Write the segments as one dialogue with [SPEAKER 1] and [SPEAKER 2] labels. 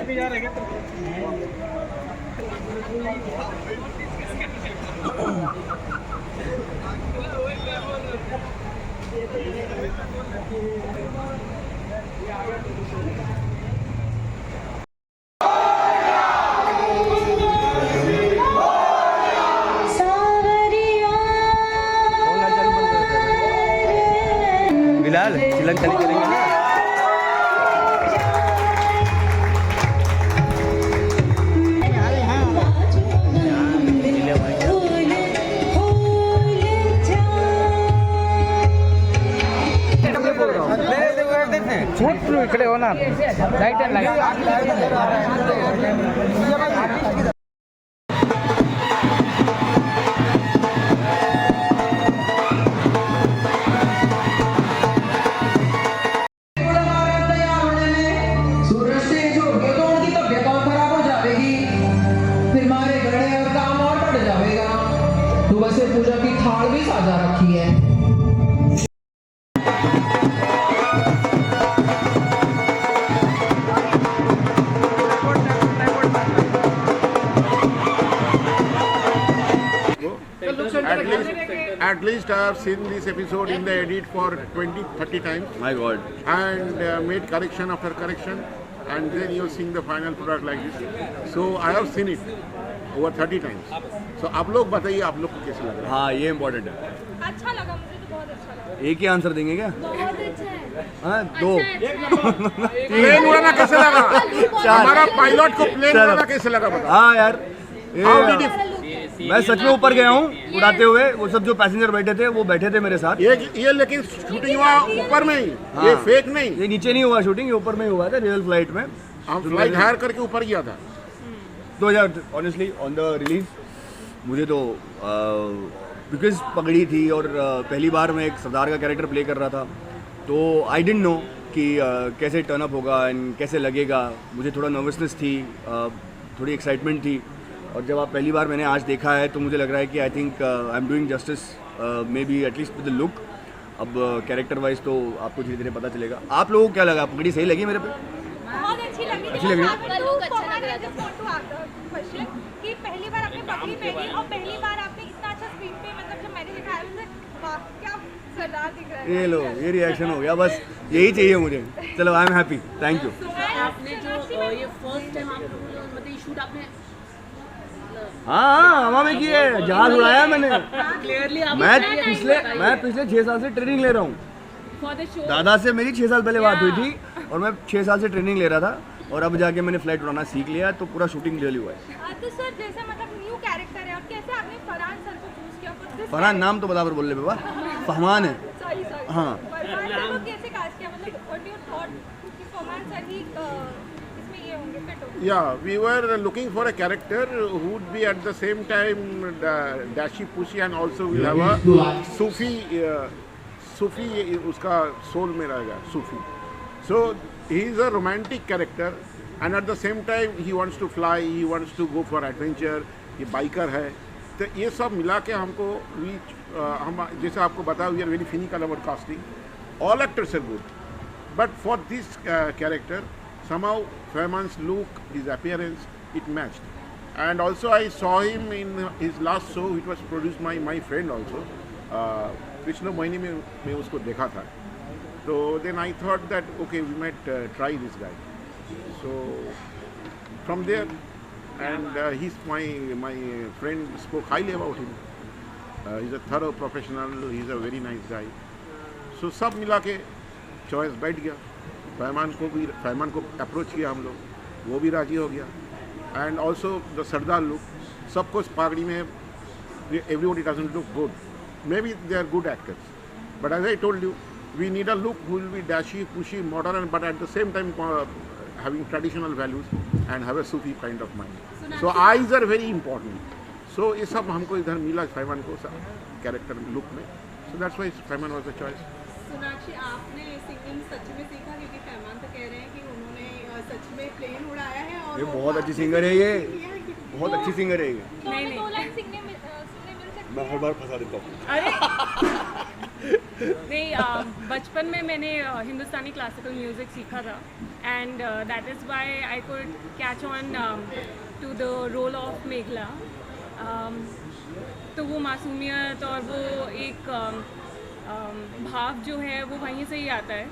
[SPEAKER 1] बिलाल चिलन चली करेंगे ना। इकडे हो ना लाईट
[SPEAKER 2] पूजा की थाल भी साजा रखी है।
[SPEAKER 3] At least I have seen this episode in the edit for 20-30 times.
[SPEAKER 1] My God.
[SPEAKER 3] And made correction after correction, and then you sing the final product like this. So I have seen it over 30 times. So आप लोग बताइए आप लोग को कैसा लगा?
[SPEAKER 1] हाँ ये इम्पोर्टेंट है।
[SPEAKER 4] अच्छा लगा, मुझे तो बहुत अच्छा लगा।
[SPEAKER 1] एक ही आंसर देंगे क्या?
[SPEAKER 4] बहुत अच्छा है।
[SPEAKER 1] हाँ दो।
[SPEAKER 3] प्लेन उड़ाना कैसे लगा? हमारा पायलट को प्लेन उड़ाना कैसे लगा बताओ?
[SPEAKER 1] हाँ यार
[SPEAKER 3] How did you?
[SPEAKER 1] मैं सच में ऊपर गया हूँ उड़ाते हुए, वो सब जो पैसेंजर बैठे थे वो बैठे थे मेरे साथ।
[SPEAKER 3] ये लेकिन शूटिंग हुआ ऊपर में ही, ये फेक नहीं।
[SPEAKER 1] ये नीचे नहीं हुआ शूटिंग, ये ऊपर में ही हुआ था रियल फ्लाइट में।
[SPEAKER 3] हम फ्लाइट हायर करके ऊपर गया था।
[SPEAKER 1] 2000 ऑनेस्टली ऑन द रिलीज मुझे तो बिकॉज पगड़ी थी और पहली बार मैं एक सरदार का कैरेक्टर प्ले कर रहा था, तो आई डिडंट नो कि कैसे टर्न अप होगा एंड कैसे लगेगा। मुझे थोड़ा नर्वसनेस थी, थोड़ी एक्साइटमेंट थी, और जब आप पहली बार मैंने आज देखा है तो मुझे लग रहा है कि I think I am doing justice, may be at least with the look. अब कैरेक्टर वाइज तो आपको धीरे धीरे पता चलेगा। आप लोगों को क्या लगा? पगड़ी सही लगी मेरे पे?
[SPEAKER 4] बहुत अच्छी लगी।
[SPEAKER 1] अच्छी लगी?
[SPEAKER 4] आपका लुक अच्छा लग रहा था। कि पहली बार आपने पगड़ी पहनी और पहली बार आपने इतना अच्छा स्क्रीन पे, मतलब जब मैंने दिखाया मुझे वाह क्या सरदार दिख रहा है।
[SPEAKER 1] ये लो, ये रिएक्शन हो गया, बस यही चाहिए मुझे। चलो I am happy, thank you.
[SPEAKER 5] आपने जो ये फर्स्ट टाइम आप मतलब ये शूट आपने
[SPEAKER 1] हाँ हवा में की है, जहाज उड़ाया मैंने।
[SPEAKER 5] क्लियरली
[SPEAKER 1] मैं पिछले 6 साल से ट्रेनिंग ले रहा हूँ।
[SPEAKER 5] फॉर द शो
[SPEAKER 1] दादा से मेरी 6 साल पहले बात हुई थी और मैं 6 साल से ट्रेनिंग ले रहा था, और अब जाके मैंने फ्लाइट उड़ाना सीख लिया, तो पूरा शूटिंग रियली हुआ है।
[SPEAKER 4] तो सर जैसे मतलब न्यू कैरेक्टर है और कैसे आपने फरहान सर को चूज किया?
[SPEAKER 1] फरहान नाम तो बराबर बोल ले बाबा, फहमान है।
[SPEAKER 4] सॉरी
[SPEAKER 1] हाँ।
[SPEAKER 4] फरहान सर को कैसे कास्ट किया? मतलब व्हाट यू थॉट कि फरहान सर ही इसमें ये होंगे, फिट होंगे?
[SPEAKER 3] Yeah, we were looking for a character who would be at the same time dashy, pushy, and also will have a Sufi. Sufi उसका soul में रहेगा Sufi. So he is a romantic character, and at the same time he wants to fly, he wants to go for adventure. ये biker है, तो ये सब मिला के हमको हम जैसे आपको बताया, we are very cynical about casting. All actors are good, but for this character, somehow Fahman's look, his appearance, it matched. And also I saw him in his last show, which was produced by my friend also. Krishna Moini में मैं उसको देखा था, so then I thought that okay, we might try this guy. So from there, and he's my friend spoke highly about him. He's a thorough professional, he's a very nice guy. So सब मिला के choice बैठ गया। फहमान को approach किया हम लोग, वो भी राजी हो गया। And also the Sardar look, सबको पगड़ी में everybody doesn't look good. Maybe they are good actors, but as I told you, we need a look who will be dashy, pushy, modern, but at the same time having traditional values and have a Sufi kind of mind. So eyes are very important. So ये सब हमको इधर मिला फहमान को character look में. So that's why Fahmaan was the choice.
[SPEAKER 5] Sonakshi, आपने singing सच में सीखा? क्योंकि फहमान तो कह रहे हैं कि उन्होंने सच में प्लेन उड़ाया है और
[SPEAKER 1] ये बहुत अच्छी सिंगर है, ये बहुत अच्छी सिंगर है ये।
[SPEAKER 4] नहीं, 2 लाइन सुनने मिल सकती है।
[SPEAKER 1] मैं हर बार फंसा देता हूँ।
[SPEAKER 5] अरे
[SPEAKER 6] नहीं, बचपन में मैंने हिंदुस्तानी क्लासिकल म्यूज़िक सीखा था and that is why I could catch on to the role of Meghla. तो वो मासूमियत और वो एक भाव जो है वो वहीं से ही आता है.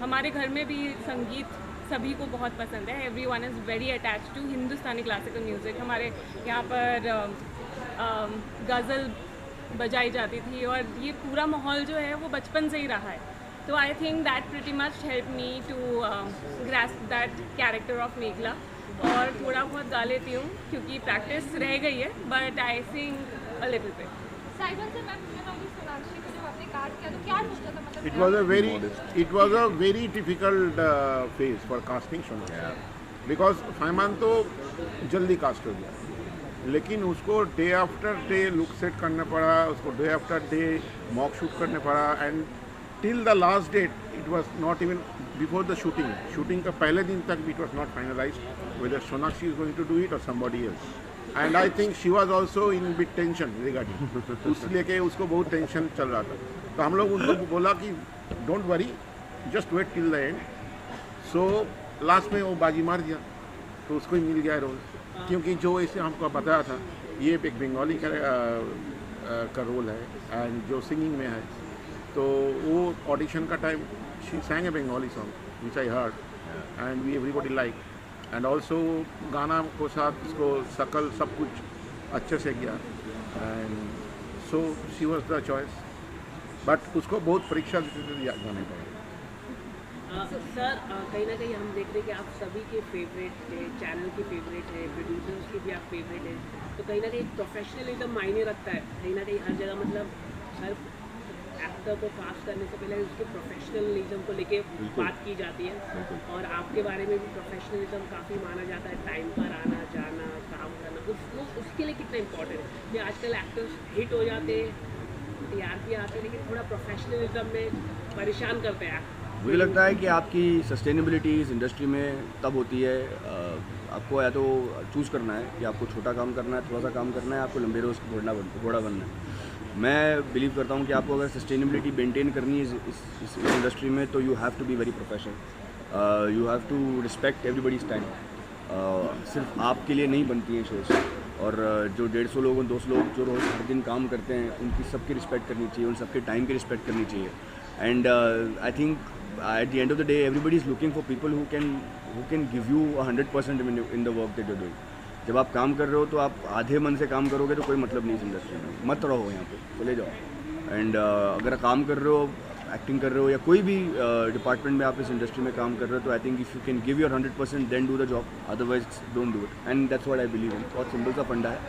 [SPEAKER 6] हमारे घर में भी संगीत सभी को बहुत पसंद है. Everyone is very attach to Hindustani classical music. हमारे यहाँ पर गज़ल बजाई जाती थी और ये पूरा माहौल जो है वो बचपन से ही रहा है. तो I think that pretty much help me to grasp that character of Meghla. और थोड़ा बहुत गा लेती हूँ क्योंकि प्रैक्टिस रह गई है, but I sing a little bit.
[SPEAKER 4] साइबर से मैं पूछना चाहूँगी, सोनाक्षी को जब आपने कास्ट किया तो क्या सोचा था, मतलब
[SPEAKER 3] It was a very difficult phase for casting Sonakshi, because फैमान तो जल्दी कास्ट हो गया, लेकिन उसको day after day look set करना पड़ा, उसको day after day mock shoot करने पड़ा, and till the last date it was not even before the shooting का पहले दिन तक it was not finalised whether Sonakshi is going to do it और somebody else. And I think she was also in bit tension regarding उसलिए कि उसको बहुत tension चल रहा था. तो हम लोग उनको बोला कि don't worry, just wait till the end. So last में वो बाजी मार दिया तो उसको ही मिल गया रोल, क्योंकि जो इसे हमको बताया था ये एक बंगाली का रोल है एंड जो सिंगिंग में है. तो वो ऑडिशन का time she sang a Bengali song which I heard and we everybody liked, and also गाना को साथ उसको शकल सब कुछ अच्छे से किया, and so she was the choice, but उसको बहुत परीक्षा देते जाने पड़े.
[SPEAKER 7] सर कहीं ना कहीं हम देख रहे हैं कि आप सभी के फेवरेट है, चैनल के फेवरेट है, प्रोड्यूसर्स के भी आप फेवरेट हैं. तो कहीं ना कहीं प्रोफेशनलिज्म मायने रखता है कहीं ना कहीं हर जगह. मतलब हर एक्टर को कास्ट करने से पहले उसके प्रोफेशनलिज्म को लेके बात की जाती है, और आपके बारे में भी प्रोफेशनलिज्म काफ़ी माना जाता है. टाइम पर आना जाना, काम करना, उसके लिए कितना इम्पोर्टेंट है. ये आजकल एक्टर्स हिट हो जाते हैं, टीआरपी आते हैं, लेकिन थोड़ा प्रोफेशनलिज्म में परेशान करते हैं.
[SPEAKER 1] मुझे लगता है कि आपकी सस्टेनेबिलिटी इस इंडस्ट्री में तब होती है, आपको या तो चूज़ करना है कि आपको छोटा काम करना है, थोड़ा सा काम करना है, आपको लंबे रोज घोड़ा बनना है. मैं बिलीव करता हूँ कि आपको अगर सस्टेनेबिलिटी मेंटेन करनी है इस इंडस्ट्री में, तो you have to be very professional. You have to respect everybody's time. सिर्फ आपके लिए नहीं बनती हैं शोज़, और जो 150 लोग 200 लोग जो रोज़ हर दिन काम करते हैं उनकी सबकी रिस्पेक्ट करनी चाहिए, उन सबके टाइम की रिस्पेक्ट करनी चाहिए. And I think at the end of the day everybody is looking for people who can give you 100% in the work that you're doing. जब आप काम कर रहे हो तो आप आधे मन से काम करोगे तो कोई मतलब नहीं इस इंडस्ट्री में. मत रहो यहाँ पे, चले जाओ. एंड अगर काम कर रहे हो, एक्टिंग कर रहे हो या कोई भी डिपार्टमेंट में आप इस इंडस्ट्री में काम कर रहे हो, तो I think if you can give your 100% then do the job, otherwise don't do it. And that's what I believe in. बहुत सिंपल सा फंडा है,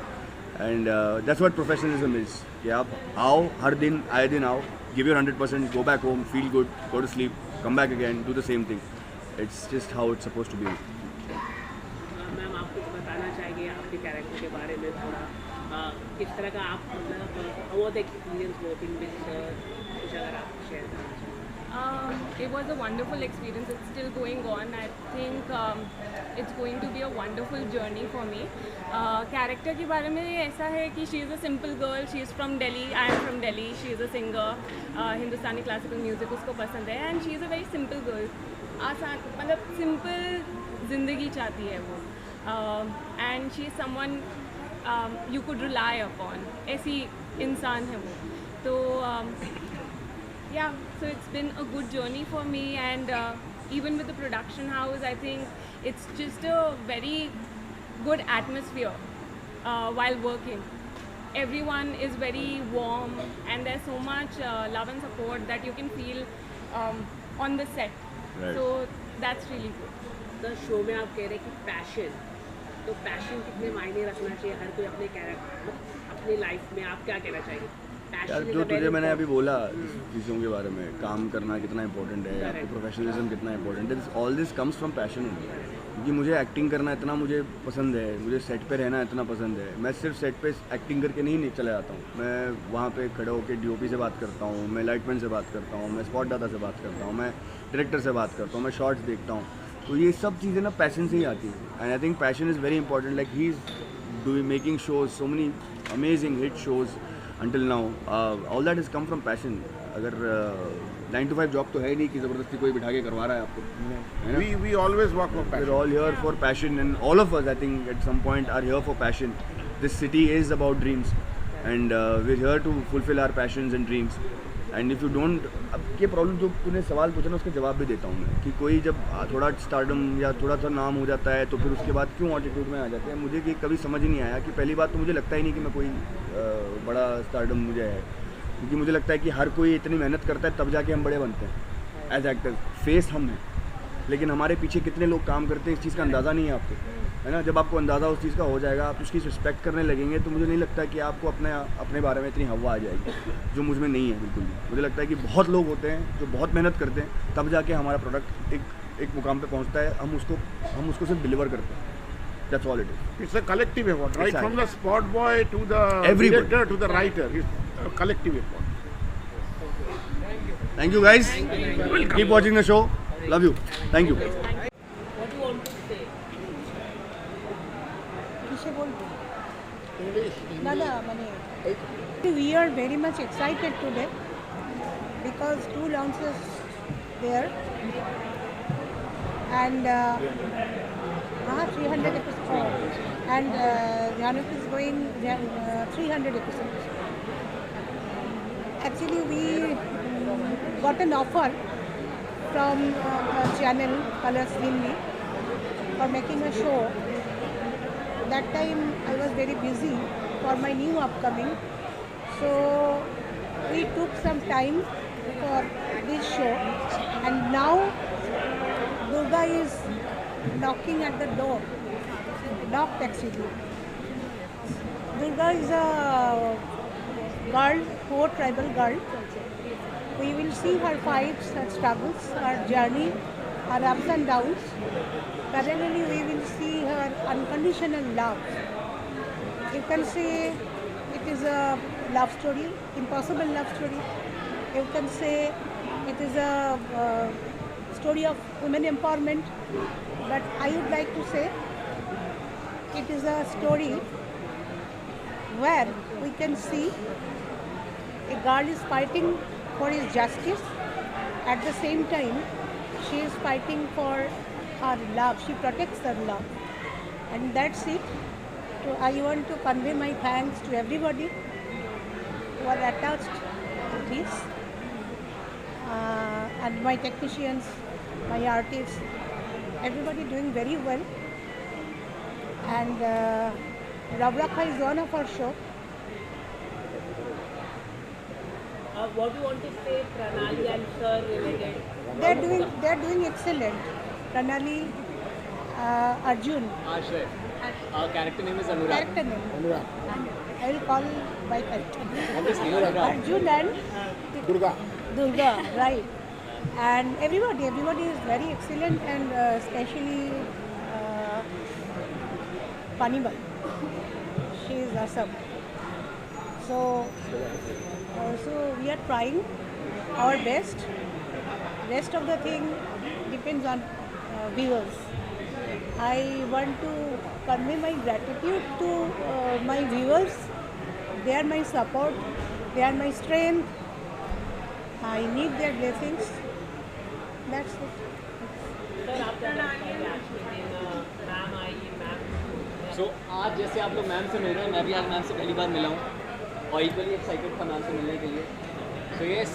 [SPEAKER 1] and that's what professionalism is. कि आप आओ, हर दिन आए दिन आओ, give your 100%, go back home, feel good, go to sleep, come back again, do the same thing. It's just how it's supposed to be.
[SPEAKER 7] Ma'am आप कुछ बताना चाहेंगे आपके कैरेक्टर के बारे में थोड़ा, किस तरह का आप मतलब how was the experience working with sir, कुछ अगर आप शेयर करना चाहें.
[SPEAKER 6] It was a wonderful experience. It's still going on. I think it's going to be a wonderful journey for me. Character के बारे में ऐसा है कि she is a simple girl. She is from Delhi. I am from Delhi. She is a singer. Hindustani classical music उसको पसंद है. And she is a very simple girl. आसान, मतलब सिंपल ज़िंदगी चाहती है वो. And she is someone you could rely upon. ऐसी इंसान है वो. तो yeah, so it's been a good journey for me, and even with the production house, I think it's just a very good atmosphere while working. Everyone is very warm, and there's so much love and support that you can feel on the set.
[SPEAKER 1] Right.
[SPEAKER 6] So that's really good.
[SPEAKER 7] तो show में आप कह रहे हैं कि passion, तो passion कितने मायने रखना चाहिए हर कोई अपने कैरेक्टर अपनी लाइफ में, आप क्या कहना चाहेंगे?
[SPEAKER 1] यार जो तुझे मैंने अभी बोला इस चीज़ों के बारे में, काम करना कितना इंपॉर्टेंट है, आपको प्रोफेशनलिज्म कितना इंपॉर्टेंट है, all this comes from passion. क्योंकि मुझे एक्टिंग करना इतना मुझे पसंद है, मुझे सेट पे रहना इतना पसंद है. मैं सिर्फ सेट पे एक्टिंग करके नहीं चला जाता हूँ. मैं वहाँ पे खड़े होकर डीओपी से बात करता हूँ, मैं लाइटमैन से बात करता हूँ, मैं स्पॉट दाता से बात करता हूँ, मैं डायरेक्टर से बात करता हूँ, मैं शॉर्ट्स देखता हूँ. तो ये सब चीज़ें ना पैशन से ही आती हैं. And I think passion is very important. Like he is making shows, so many amazing hit shows. until now. All that has come from passion. अगर 9 to 5 जॉब तो है ही नहीं कि ज़बरदस्ती कोई बिठा के करवा रहा है आपको, है ना?
[SPEAKER 3] We always work for
[SPEAKER 1] We're
[SPEAKER 3] passion.
[SPEAKER 1] all here for passion, and all of us, I think, at some point are here for passion. This city is about dreams, and we're here to fulfill our passions and dreams. And if you don't, अब ये problem जो तूने सवाल पूछा ना, उसके जवाब भी देता हूँ मैं कि कोई जब थोड़ा स्टारडम या थोड़ा सा नाम हो जाता है तो फिर उसके बाद क्यों एटीट्यूड में आ जाते हैं, मुझे कि कभी समझ ही नहीं आया कि पहली बात तो मुझे लगता ही नहीं कि मैं कोई बड़ा स्टारडम मुझे है, क्योंकि मुझे लगता है कि हर कोई इतनी मेहनत करता है तब जाके हम बड़े बनते हैं एज एक्टर्स. फेस हम हैं, लेकिन हमारे पीछे कितने लोग काम करते हैं इस चीज़ का अंदाज़ा नहीं है आपको, है ना? जब आपको अंदाज़ा उस चीज़ का हो जाएगा, आप उसकी रिस्पेक्ट करने लगेंगे, तो मुझे नहीं लगता कि आपको अपने बारे में इतनी हवा आ जाएगी, जो मुझ में नहीं है बिल्कुल भी. मुझे लगता है कि बहुत लोग होते हैं जो बहुत मेहनत करते हैं, तब जाके हमारा प्रोडक्ट एक मुकाम पे पहुंचता है, हम उसको सिर्फ डिलीवर करते हैं. That's all it is.
[SPEAKER 3] It's a collective effort, right?
[SPEAKER 1] Exactly.
[SPEAKER 3] From the spot boy to the
[SPEAKER 1] Everybody.
[SPEAKER 3] director to the writer, it's a collective effort.
[SPEAKER 1] Thank you guys. Keep watching the show. Love you. Thank you.
[SPEAKER 7] What do you want to say?
[SPEAKER 8] We are very much excited today because 2 launches there and 300 episodes and Januk is going 300 episodes. Actually, we got an offer from a channel Colors Hindi for making a show. That time I was very busy for my new upcoming, so we took some time for this show, and now Durga is knocking at the door, knocked actually. Durga is a girl, poor tribal girl. We will see her fights, her struggles, her journey, her ups and downs. Parallelly, we will see her unconditional love. You can say it is a love story, impossible love story. You can say it is a story of women empowerment. But I would like to say it is a story where we can see a girl is fighting for his justice. At the same time, she is fighting for her love. She protects her love. And that's it. So I want to convey my thanks to everybody who are attached to this. And my technicians, my artists, everybody doing very well. And Ravrakha is one of our show.
[SPEAKER 7] What do you want to say, Pranali and Sir related?
[SPEAKER 8] They're doing excellent. Pranali, Arjun.
[SPEAKER 9] Ashay. Our character name is Anurag.
[SPEAKER 8] Character name.
[SPEAKER 3] Anurag.
[SPEAKER 8] I will call by character.
[SPEAKER 9] Obviously, Anurag.
[SPEAKER 8] Arjun and Durga, right. And everybody is very excellent, and especially Panibai. She is awesome. So we are trying our best. Rest of the thing depends on viewers. I want to convey my gratitude to my viewers. They are my support. They are my strength. I need their blessings. That's it.
[SPEAKER 9] So आज जैसे आप लोग ma'am से मिल रहे हैं, मैं भी आज मैम से पहली बार मिला हूँ और इक्वली एक्साइटेड था मैम से मिलने के लिए. So yes,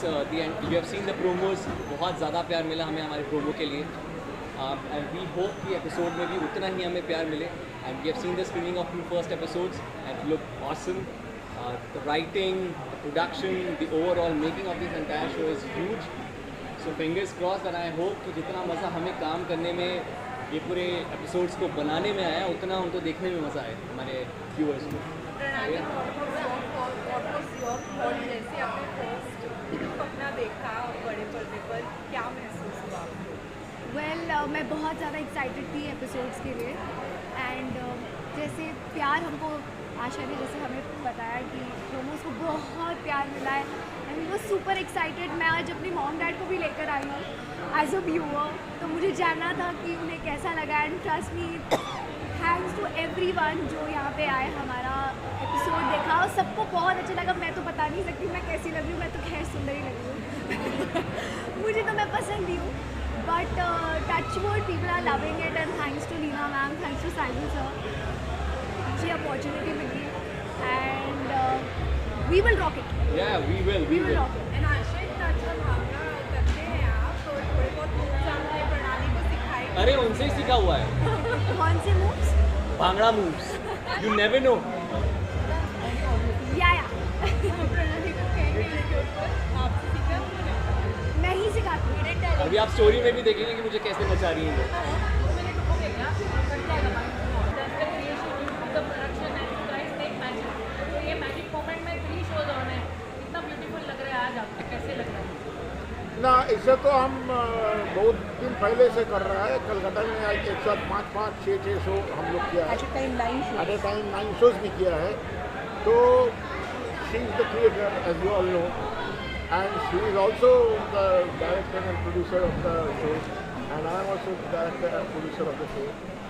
[SPEAKER 9] you have seen the promos. बहुत ज़्यादा प्यार मिला हमें हमारे प्रोमो के लिए. And we hope कि एपिसोड में भी उतना ही हमें प्यार मिले. And we have seen the screening of 2 first episodes and it looked awesome. The writing, the production, the overall making of this entire show is huge. So fingers crossed, and I hope कि जितना मज़ा हमें काम करने में, ये पूरे episodes को बनाने में आया, उतना उनको देखने में मज़ा आए हमारे व्यूअर्स को.
[SPEAKER 5] जैसे आपने फर्स्ट अपना देखा बड़े पर्दे पर, क्या महसूस हुआ?
[SPEAKER 4] वेल मैं बहुत ज़्यादा एक्साइटेड थी एपिसोड्स के लिए. एंड जैसे प्यार हमको आशा ने जैसे हमें बताया कि प्रोमोस को बहुत प्यार मिला है, and we was super excited. मैं आज अपनी मॉम डैड को भी लेकर आई हूँ एज अ व्यूअर, तो मुझे जानना था कि उन्हें कैसा लगा. And trust me, thanks to everyone जो यहाँ पे आए, हमारा एपिसोड देखा और सबको बहुत अच्छा लगा. मैं तो बता नहीं सकती मैं कैसी लग रही हूँ, मैं तो खैर सुंदर ही लग रही हूँ मुझे तो मैं पसंद ही हूँ, but touch wood people are loving it and thanks to Leena ma'am, thanks to Saibal sir, मुझे अपॉर्चुनिटी मिली and we will rock it,
[SPEAKER 9] Yeah, we will.
[SPEAKER 4] Rock it.
[SPEAKER 5] And Asha touch और भावना करते हैं आप, तो थोड़े बहुत moves हमने प्रणाली को सिखाए।
[SPEAKER 9] अरे उनसे ही सीखा हुआ है
[SPEAKER 4] कौन से moves?
[SPEAKER 9] Bhangra moves. You never know.
[SPEAKER 4] या
[SPEAKER 5] प्रणाली को कहेंगे इसके ऊपर, आपसे सीखा उन्होंने?
[SPEAKER 4] मैं ही सिखाती हूँ।
[SPEAKER 9] अभी आप स्टोरी में भी देखेंगे कि मुझे कैसे नचा रही हैं ये।
[SPEAKER 3] ना इससे तो हम बहुत दिन पहले से कर रहा है। कलकत्ता में एक साथ 5 6 शो हम लोग किया है,
[SPEAKER 8] At a time 9 shows.
[SPEAKER 3] At a time 9 shows भी किया है। तो she is the creator as you all know, and she is also the director and producer of the show, and I am also director and producer of the show.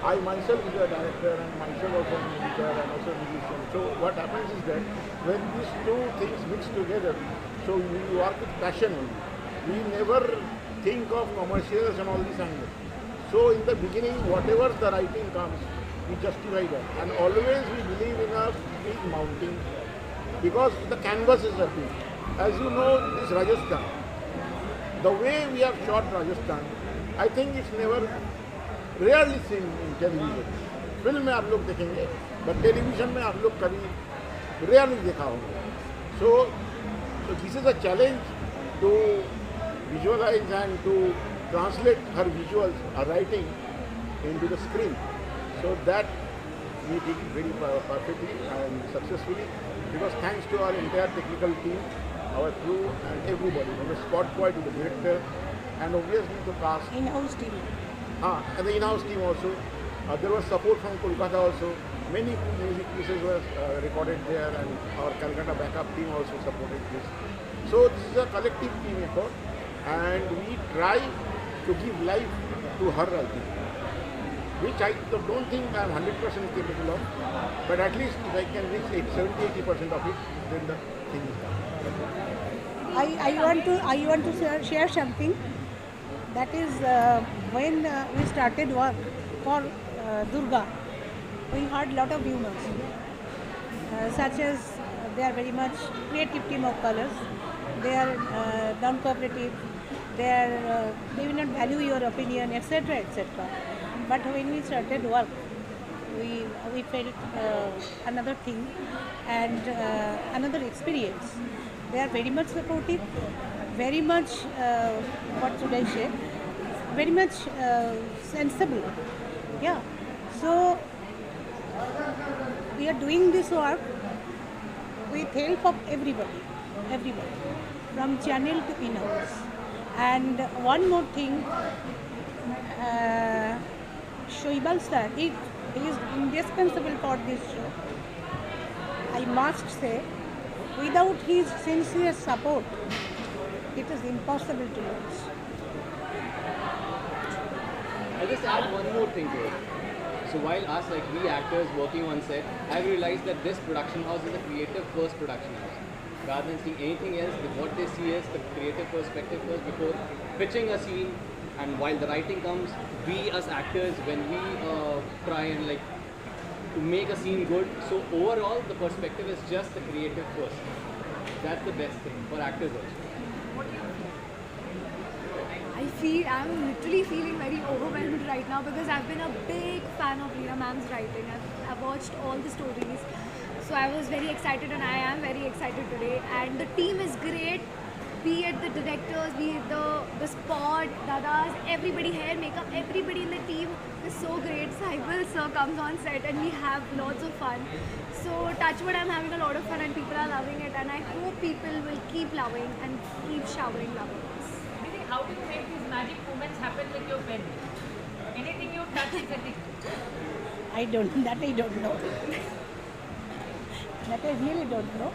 [SPEAKER 3] I myself is a director and myself also an editor and also a musician. So what happens is that when these two things mix together, so we work with passion only. We never think of commercials and all these angles. So in the beginning, whatever the writing comes, we justify that. And always we believe in a big mountain because the canvas is a big. As you know, this Rajasthan, the way we have shot Rajasthan, I think it's never rarely seen in television. Film में आप लोग देखेंगे, but television में आप लोग कभी rarely देखा होगा. So this is a challenge to visualize and to translate हर विजुअल्स, हर writing into the screen. So that we did it very perfectly and successfully, because thanks to our entire technical team, our crew and everybody, from the spot boy to the director, and obviously the cast.
[SPEAKER 8] In-house team.
[SPEAKER 3] And the in-house team also. There was support from Kolkata also. Many music pieces were recorded there, and our Calcutta backup team also supported this. So this is a collective team effort, and we try to give life to her writing, which I don't think I am 100% capable of, but at least if I can reach 70-80% of it, then the thing is done.
[SPEAKER 8] I want to share something. That is when we started work for Durga, we heard lot of rumors, such as they are very much creative team of colors, they are non-cooperative, they will not value your opinion, etc., etc. But when we started work, we felt another thing and another experience. They are very much supportive, very much what should I say, very much sensible. Yeah, so we are doing this work with help of everybody from channel to in-house. And one more thing, Shoibal sir, he is indispensable for this show. I must say, without his sincere support, it is impossible to watch.
[SPEAKER 9] I'll just add one more thing to it. So while us, like we actors working on set, I've realized that this production house is a creative first production house. Rather than seeing anything else, what they see is the creative perspective first before pitching a scene. And while the writing comes, we as actors, when we try and like to make a scene good, so overall the perspective is just the creative first. That's the best thing for actors also.
[SPEAKER 4] I'm literally feeling very overwhelmed right now because I've been a big fan of Leena ma'am's writing. I've watched all the stories, so I was very excited and I am very excited today. And the team is great, be it the directors, be it the spot, dadas, everybody, hair, makeup, everybody in the team is so great. Saibal sir comes on set and we have lots of fun. So touch wood, I'm having a lot of fun and people are loving it, and I hope people will keep loving and keep showering love on us.
[SPEAKER 10] How do you make these magic moments happen with your pen? Anything you touch is a tick.
[SPEAKER 8] I don't know. That I really don't know.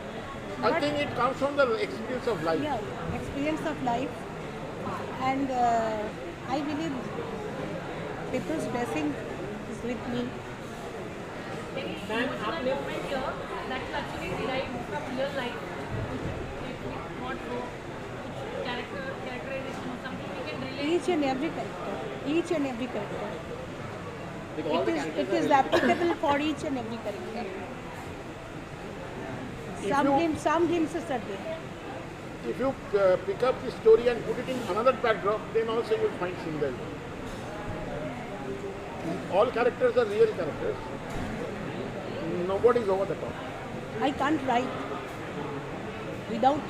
[SPEAKER 3] I think it comes from the experience of life.
[SPEAKER 8] Yeah, experience of life, and I believe people's blessing is with me.
[SPEAKER 10] Any emotional moment here that is actually derived from real life?
[SPEAKER 8] each and every character. Each and every character.
[SPEAKER 9] Like all the
[SPEAKER 8] It
[SPEAKER 9] characters
[SPEAKER 8] is
[SPEAKER 9] are
[SPEAKER 8] applicable for each and every character. Some glimpses are there.
[SPEAKER 3] If you pick up the story and put it in another backdrop, then also you will find similarity. All characters are real characters. Nobody is over the top.
[SPEAKER 8] I can't write without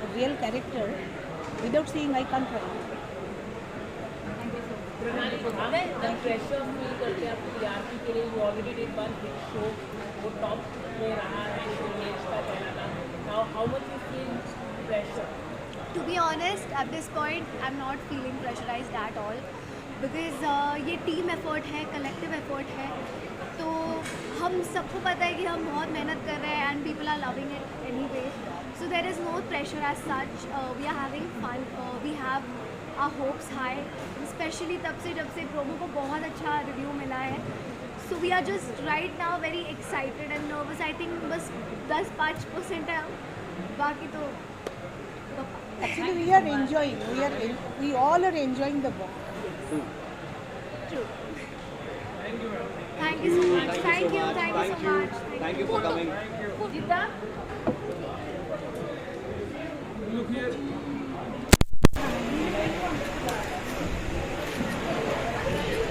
[SPEAKER 8] a real character. Without seeing, I can't write.
[SPEAKER 7] Pressure feel करते आप TRP के लिए you already did one hit show वो top में रहा है image का कहना था how much you feel pressure
[SPEAKER 4] To be honest, at this point, I'm not feeling pressurized at all because ये टीम एफर्ट है, कलेक्टिव एफर्ट है, तो हम सबको पता है कि हम बहुत मेहनत कर रहे हैं and people are loving it anyway, so there is no pressure as such. We are having fun, we have our hopes high, specially तब से जब से प्रोमो को बहुत अच्छा रिव्यू मिला है. So we are just right now very excited and nervous. I think बस 10-5% है, बाकी तो
[SPEAKER 8] Actually, we are enjoying. We all are enjoying the work.
[SPEAKER 4] true. Thank you so much. Thank you so much.
[SPEAKER 9] Thank you for coming.
[SPEAKER 10] Gita?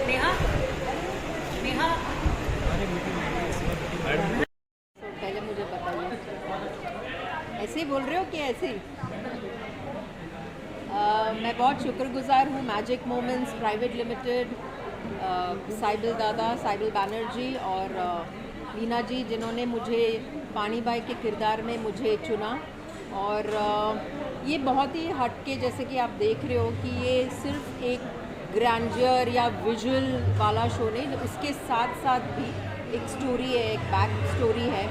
[SPEAKER 10] Neha? Neha?
[SPEAKER 2] पहले मुझे बताइए, ऐसे ही बोल रहे हो कि ऐसे ही? मैं बहुत शुक्रगुजार हूँ magic moments private limited, Sybill दादा, साइबिल बैनर्जी और लीना जी, जिन्होंने मुझे पानी बाई के किरदार में मुझे चुना. और ये बहुत ही हटके, जैसे कि आप देख रहे हो कि ये सिर्फ एक ग्रैंडियर या विजुअल वाला शो नहीं, उसके साथ साथ भी एक स्टोरी है, एक बैक स्टोरी है.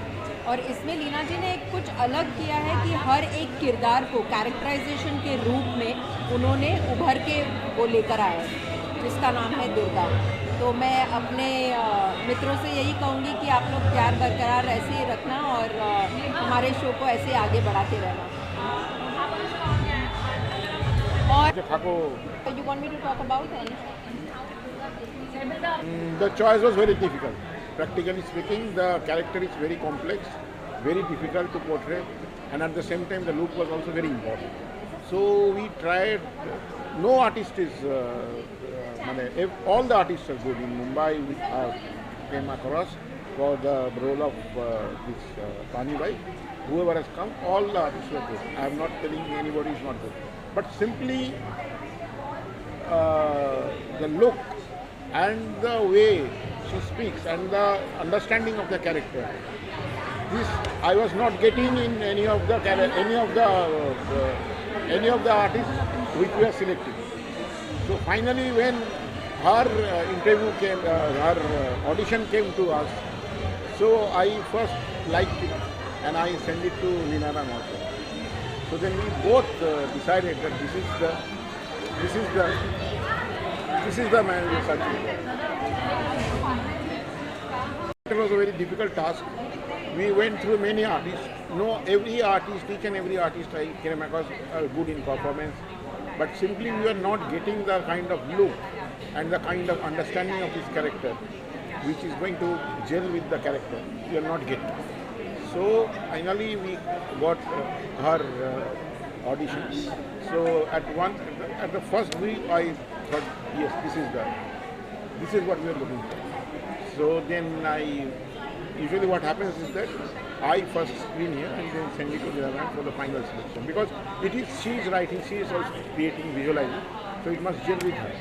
[SPEAKER 2] और इसमें लीना जी ने एक कुछ अलग किया है कि हर एक किरदार को कैरेक्टराइजेशन के रूप में उन्होंने उभर के वो लेकर आए, जिसका नाम है दुर्गा. तो मैं अपने मित्रों से यही कहूँगी कि आप लोग प्यार बरकरार ऐसे ही रखना और हमारे शो को ऐसे आगे बढ़ाते रहना. और you want me to talk about it?
[SPEAKER 3] The choice was very difficult. Practically speaking, the character is very complex, very difficult to portray, and at the same time the look was also very important. So we tried, no artist is, all the artists are good. In Mumbai we came across for the role of this Pani Bai. Whoever has come, all the artists were good. I am not telling anybody is not good. But simply the look and the way she speaks and the understanding of the character, this I was not getting in any of the artists which we are selecting. So finally, when her interview came, her audition came to us, so I first liked it and I sent it to Ninaram also. So then we both decided that this is the man we are searching for. It was a very difficult task. We went through many artists. Each and every artist I came across good in performance, but simply we were not getting the kind of look and the kind of understanding of this character which is going to gel with the character. We are not getting. So finally we got her audition. So at the first week I thought, yes, this is what we are looking for. So then usually what happens is that I first screen here and then send it to the other for the final selection, because she is writing, she is also creating, visualizing, so it must gel with her.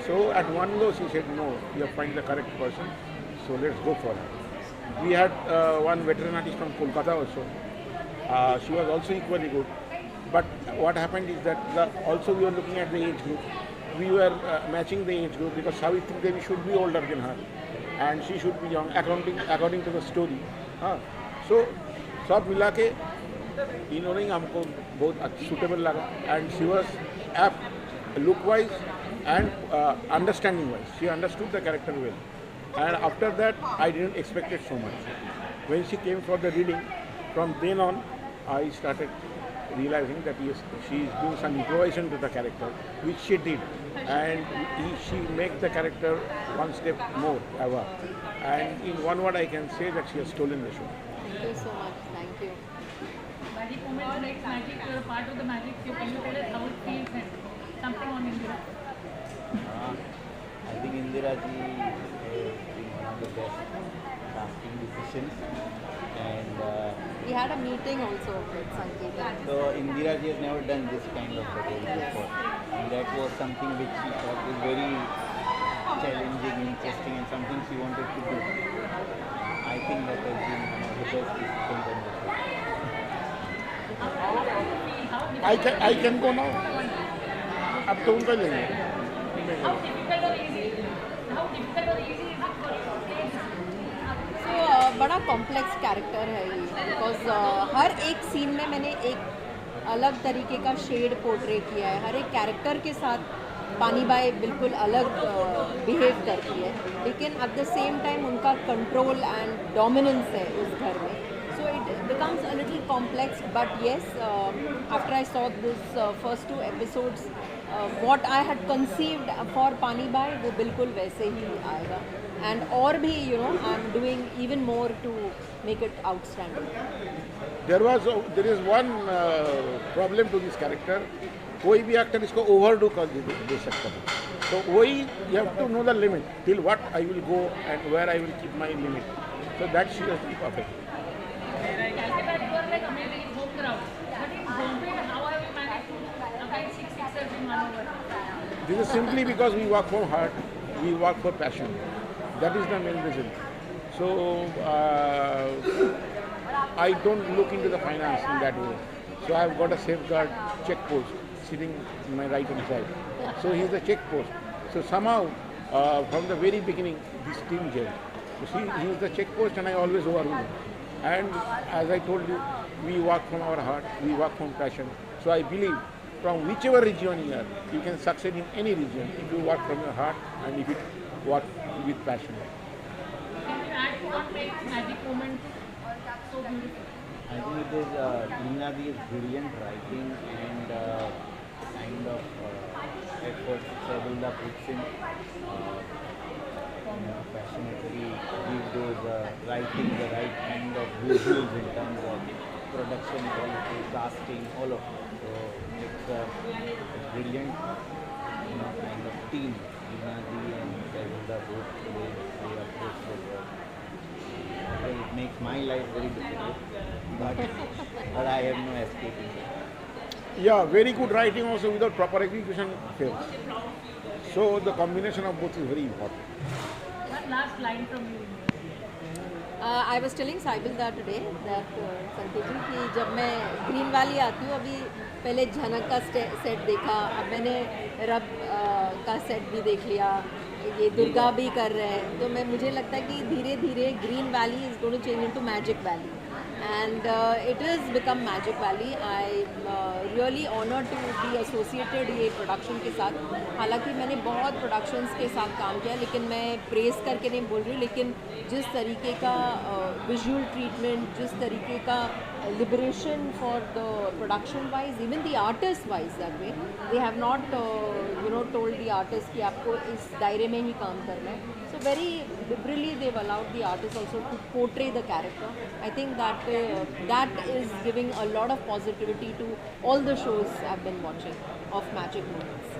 [SPEAKER 3] So at one go she said, no, you have found the correct person, so let's go for her. We had one veteran artist from Kolkata also. She was also equally good. But what happened is that also we were looking at the age group. We were matching the age group because Savitri Devi should be older than her and she should be young according to the story. So सब मिला के इन्होंने हमको बहुत suitable लगा, and she was apt look wise and understanding wise. She understood the character well, and after that I didn't expect it so much. When she came for the reading, from then on I started realizing that she is doing some improvisation to the character, which she did, and she makes the character one step more ever. And in one word, I can say that she has stolen the show.
[SPEAKER 2] Thank you so much. Thank you.
[SPEAKER 10] Magic moment makes magic. You're a part of the magic. So can you tell us how it feels and something on Indira?
[SPEAKER 11] I think Indira ji has been one of the best casting decisions, and
[SPEAKER 2] We had a meeting also with Sangeeta.
[SPEAKER 11] so Indira ji has never done this kind of a role before, and that was something which she thought was very challenging, interesting, and something she wanted to do. I think that has been one of the best decisions on the show.
[SPEAKER 3] I can go now. अब तो उनका लेंगे.
[SPEAKER 10] How difficult or easy is it for you to play this?
[SPEAKER 2] So बड़ा complex character है ये, because हर एक scene में मैंने एक अलग तरीके का शेड पोर्ट्रे किया है. हर एक कैरेक्टर के साथ पानी बाई बिल्कुल अलग बिहेव करती है, लेकिन एट द सेम टाइम उनका कंट्रोल एंड डोमिनेंस है उस घर में. So it becomes a little complex, but yes, after I saw this first 2 episodes, what I had conceived for Pani Bai, वो बिल्कुल वैसे ही आएगा. And और भी, I'm doing even more to make it outstanding.
[SPEAKER 3] There is one problem to this character. कोई भी actor इसको overdo कर दे सकता है. तो वही you have to know the limit till what I will go and where I will keep my limit. So that she has been perfect.
[SPEAKER 10] Calcutta, you are like amazing in home ground. But in Bombay, how have you managed to avoid 6 sixers in 1 over?
[SPEAKER 3] This is simply because we work from heart, we work for passion. That is the main reason. So I don't look into the finance in that way. So I have got a safeguard check post sitting in my right hand side. So he is the check post. So somehow from the very beginning this team gel. So he is the check post and I always overrule him. And as I told you, we work from our heart, we work from passion. So I believe from whichever region you are, you can succeed in any region if you work from your heart and if you work with passion.
[SPEAKER 10] Can you add to what makes magic moments so beautiful?
[SPEAKER 11] I think it is Nina's brilliant writing and kind of effort Saibulda puts in. Passionately give those writing the right kind of visuals in terms of production quality, casting, all of it. So it's brilliant, kind of team. Ninaji and Saibulda both they approach the work. Well, it makes my life very difficult, but I have no escape in it.
[SPEAKER 3] Yeah, very good writing also without proper execution fails. So the combination of both is very important.
[SPEAKER 10] One last line from you.
[SPEAKER 2] I was telling Saibulda today that संकेत जी कि जब मैं green valley आती हूँ, अभी पहले झनक का सेट देखा, अब मैंने रब का सेट भी देख लिया, ये दुर्गा भी कर रहे हैं, तो मुझे लगता है कि धीरे धीरे green valley is going to change into magic valley. And it has become Magic Valley. I'm really honored to be associated ये प्रोडक्शन के साथ. हालांकि मैंने बहुत प्रोडक्शंस के साथ काम किया, लेकिन मैं प्रेस करके नहीं बोल रही हूँ, लेकिन जिस तरीके का विजुअल ट्रीटमेंट, जिस तरीके का liberation for the production wise, even the artist wise, that way they have not told the artist कि आपको इस दायरे में ही काम करना है. So very liberally they've allowed the artists also to portray the character. I think that is giving a lot of positivity to all the shows I've been watching of Magic Moments.